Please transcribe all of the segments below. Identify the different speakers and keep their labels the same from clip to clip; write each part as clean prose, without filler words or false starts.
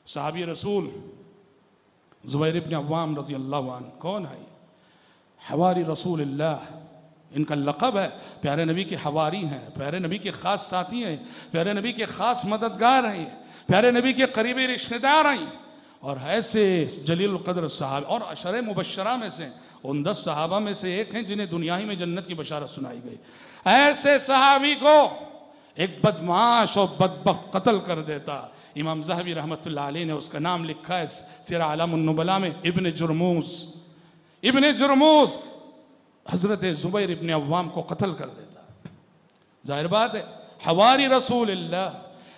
Speaker 1: صحابی رسول زبیر ابن عوام رضی اللہ عنہ کون ہے؟ حواری رسول اللہ ان کا لقب ہے. پیارے نبی کے حواری ہیں، پیارے نبی کے خاص ساتھی ہیں، پیارے نبی کے خاص مددگار ہیں، پیارے نبی کے قریبی رشتہ دار ہیں، اور ایسے جلیل القدر صحابہ اور عشرہ مبشرہ میں سے ان 10 صحابہ میں سے ایک ہیں جنہیں دنیا ہی میں جنت کی بشارت سنائی گئی. ایسے صحابی کو ایک بدمعاش اور بدبخت قتل کر دیتا. امام ذہبی رحمۃ اللہ علیہ نے اس کا نام لکھا ہے سیر اعلام النبلاء میں، ابن جرموز. ابن جرموز حضرت زبیر ابن عوام کو قتل کر دیتا. ظاہر بات ہے حواری رسول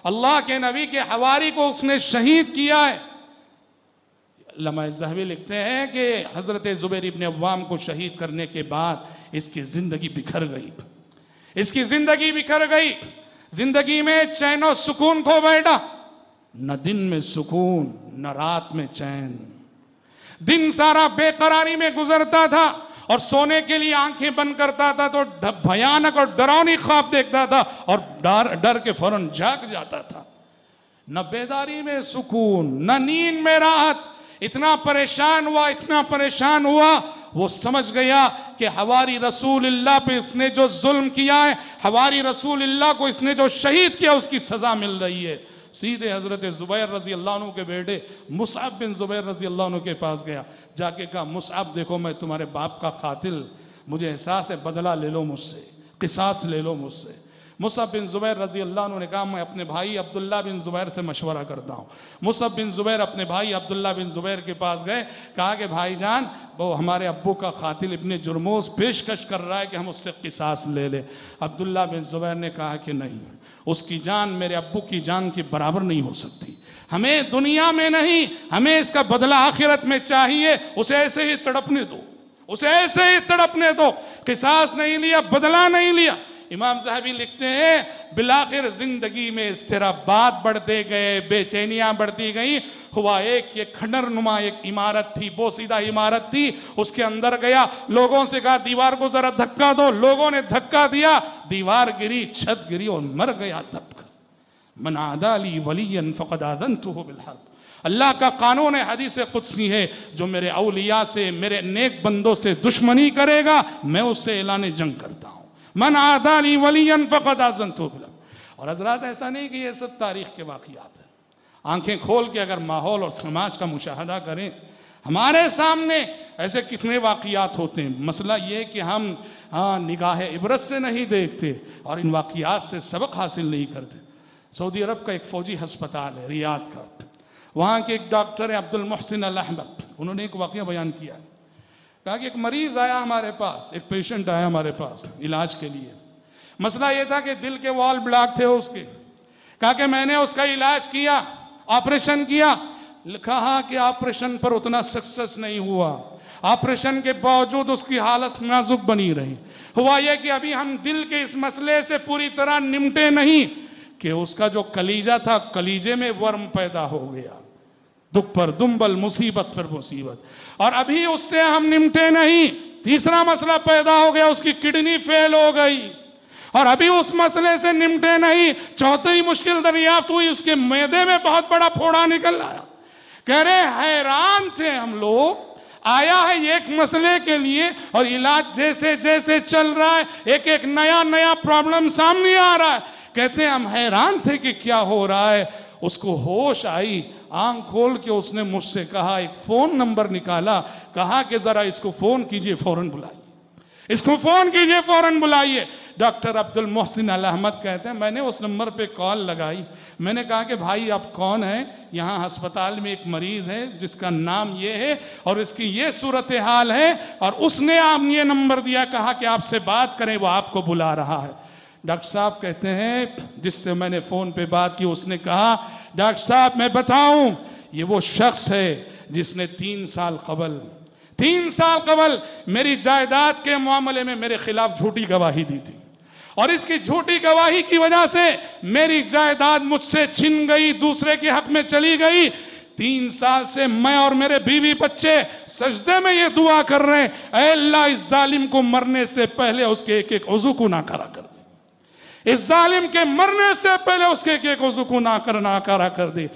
Speaker 1: اللہ کے نبی کے حواری کو اس نے شہید کیا ہے. علامہ ذہبی لکھتے ہیں کہ حضرت زبیر ابن عوام کو شہید کرنے کے بعد اس کی زندگی بکھر گئی. اس کی زندگی بکھر گئی. زندگی میں چین و سکون کھو بیٹھا. نہ دن میں سکون نہ رات میں چین. دن سارا بے قراری میں گزرتا تھا اور سونے کے لیے آنکھیں بند کرتا تھا تو بھیانک اور ڈراؤنی خواب دیکھتا تھا اور ڈر کے فوراً جاگ جاتا تھا. نہ بیداری میں سکون نہ نیند میں راحت. اتنا پریشان ہوا وہ سمجھ گیا کہ حواری رسول اللہ پہ اس نے جو ظلم کیا ہے، حواری رسول اللہ کو اس نے جو شہید کیا اس کی سزا مل رہی ہے. سیدھے حضرت زبیر رضی اللہ عنہ کے بیٹے مصعب بن زبیر رضی اللہ عنہ کے پاس گیا. جا کے کہا مصعب دیکھو میں تمہارے باپ کا قاتل، مجھے احساس ہے بدلہ لے لو مجھ سے، قصاص لے لو مجھ سے. مصعب بن زبیر رضی اللہ عنہ نے کہا میں اپنے بھائی عبداللہ بن زبیر سے مشورہ کرتا ہوں. مصعب بن زبیر اپنے بھائی عبداللہ بن زبیر کے پاس گئے. کہا کہ بھائی جان وہ ہمارے ابو کا قاتل ابن جرموز پیشکش کر رہا ہے کہ ہم اس سے قصاص لے لیں. عبداللہ بن زبیر نے کہا کہ نہیں، اس کی جان میرے ابو کی جان کے برابر نہیں ہو سکتی. ہمیں دنیا میں نہیں، ہمیں اس کا بدلہ آخرت میں چاہیے. اسے ایسے ہی تڑپنے دو، اسے ایسے ہی تڑپنے دو. قصاص نہیں لیا، بدلہ نہیں لیا. امام ذہبی لکھتے ہیں بالآخر زندگی میں اضطرابات بڑھتے گئے، بے چینیاں بڑھتی گئیں. ہوا ایک یہ کھنڈر نما ایک عمارت تھی، بوسیدہ عمارت تھی. اس کے اندر گیا، لوگوں سے کہا دیوار کو ذرا دھکا دو. لوگوں نے دھکا دیا، دیوار گری، چھت گری اور مر گیا دب کر. من عادى لي وليا فقد آذنته بالحرب. اللہ کا قانون حدیث قدسی ہے، جو میرے اولیاء سے، میرے نیک بندوں سے دشمنی کرے گا میں اس سے اعلان جنگ کرتا ہوں. من عادى لي وليا فقد آذنته بالحرب. اور حضرات ایسا نہیں کہ یہ سب تاریخ کے واقعات ہیں. آنکھیں کھول کے اگر ماحول اور سماج کا مشاہدہ کریں، ہمارے سامنے ایسے کتنے واقعات ہوتے ہیں. مسئلہ یہ کہ ہم نگاہ عبرت سے نہیں دیکھتے اور ان واقعات سے سبق حاصل نہیں کرتے. سعودی عرب کا ایک فوجی ہسپتال ہے ریاض کا. وہاں کے ایک ڈاکٹر ہیں عبد المحسن الاحمد. انہوں نے ایک واقعہ بیان کیا. کہا کہ ایک مریض آیا ہمارے پاس، ایک پیشنٹ آیا ہمارے پاس علاج کے لیے. مسئلہ یہ تھا کہ دل کے وال بلاک تھے اس کے. کہا کہ میں نے اس کا علاج کیا، آپریشن کیا. کہا کہ آپریشن پر اتنا سکسس نہیں ہوا، آپریشن کے باوجود اس کی حالت نازک بنی رہی. ہوا یہ کہ ابھی ہم دل کے اس مسئلے سے پوری طرح نمٹے نہیں کہ اس کا جو کلیجہ تھا، کلیجے میں ورم پیدا ہو گیا. دکھ پر دنبل، مصیبت پر مصیبت. اور ابھی اس سے ہم نمٹے نہیں، تیسرا مسئلہ پیدا ہو گیا، اس کی کڈنی فیل ہو گئی. اور ابھی اس مسئلے سے نمٹے نہیں، چوتھی مشکل دریافت ہوئی، اس کے معدے میں بہت بڑا پھوڑا نکل آیا. کہہ رہے حیران تھے ہم لوگ، آیا ہے ایک مسئلے کے لیے اور علاج جیسے جیسے چل رہا ہے ایک ایک نیا پرابلم سامنے آ رہا ہے. کہتے ہیں ہم حیران تھے کہ کیا ہو رہا ہے. اس کو ہوش آئی، آنکھ کھول کے اس نے مجھ سے کہا، ایک فون نمبر نکالا، کہا کہ ذرا اس کو فون کیجئے، فوراً بلائیے، اس کو فون کیجئے، فوراً بلائیے. ڈاکٹر عبد المحسن الاحمد کہتے ہیں میں نے اس نمبر پہ کال لگائی. میں نے کہا کہ بھائی آپ کون ہیں؟ یہاں ہسپتال میں ایک مریض ہے جس کا نام یہ ہے اور اس کی یہ صورتحال ہے اور اس نے آپ یہ نمبر دیا، کہا کہ آپ سے بات کریں، وہ آپ کو بلا رہا ہے. ڈاکٹر صاحب کہتے ہیں جس سے میں نے فون پہ بات کی اس نے کہا ڈاکٹر صاحب میں بتاؤں، یہ وہ شخص ہے جس نے 3 سال قبل میری جائیداد کے معاملے میں میرے خلاف جھوٹی گواہی دی تھی اور اس کی جھوٹی گواہی کی وجہ سے میری جائیداد مجھ سے چھن گئی، دوسرے کے حق میں چلی گئی. 3 سال سے میں اور میرے بیوی بچے سجدے میں یہ دعا کر رہے ہیں، اے اللہ اس ظالم کو مرنے سے پہلے اس کے ایک ایک عضو کو ناکارہ کر دے. اس ظالم کے مرنے سے پہلے اس کے ایک ایک عضو کو ناکارہ کر دے.